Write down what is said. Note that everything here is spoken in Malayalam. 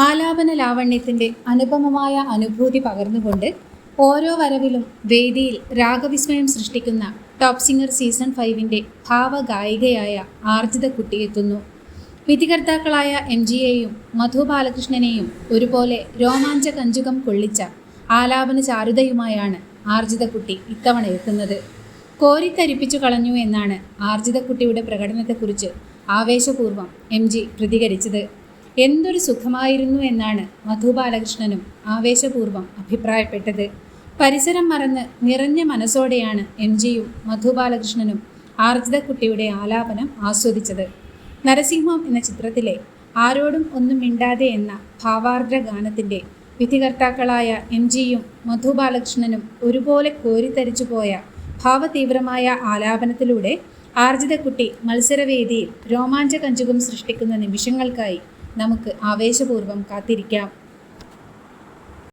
ആലാപന ലാവണ്യത്തിൻ്റെ അനുപമമായ അനുഭൂതി പകർന്നുകൊണ്ട് ഓരോ വരവിലും വേദിയിൽ രാഗവിസ്മയം സൃഷ്ടിക്കുന്ന ടോപ്പ് സിംഗർ സീസൺ 5-ൻ്റെ ഭാവഗായികയായ ആർജിത കുട്ടി എത്തുന്നു. വിധികർത്താക്കളായ MGയെയും മധു ബാലകൃഷ്ണനെയും ഒരുപോലെ രോമാഞ്ച കഞ്ചുകം കൊള്ളിച്ച ആലാപന ചാരുതയുമായാണ് ആർജിത കുട്ടി ഇത്തവണ എത്തുന്നത്. കോരിത്തരിപ്പിച്ചു കളഞ്ഞു എന്നാണ് ആർജിത കുട്ടിയുടെ പ്രകടനത്തെക്കുറിച്ച് ആവേശപൂർവ്വം MG പ്രതികരിച്ചത്. എന്തൊരു സുഖമായിരുന്നു എന്നാണ് മധു ബാലകൃഷ്ണനും ആവേശപൂർവ്വം അഭിപ്രായപ്പെട്ടത്. പരിസരം മറന്ന് നിറഞ്ഞ മനസ്സോടെയാണ് MGയും മധു ബാലകൃഷ്ണനും ആർജിത കുട്ടിയുടെ ആലാപനം ആസ്വദിച്ചത്. നരസിംഹം എന്ന ചിത്രത്തിലെ ആരോടും ഒന്നും മിണ്ടാതെ എന്ന ഭാവാർദ്ര ഗാനത്തിൻ്റെ വിധികർത്താക്കളായ MGയും മധു ബാലകൃഷ്ണനും ഒരുപോലെ കോരിത്തരിച്ചു പോയ ഭാവതീവ്രമായ ആലാപനത്തിലൂടെ ആർജിത കുട്ടി മത്സരവേദിയിൽ രോമാഞ്ച കഞ്ചുകം സൃഷ്ടിക്കുന്ന നിമിഷങ്ങൾക്കായി നമുക്ക് ആവേശപൂർവ്വം കാത്തിരിക്കാം.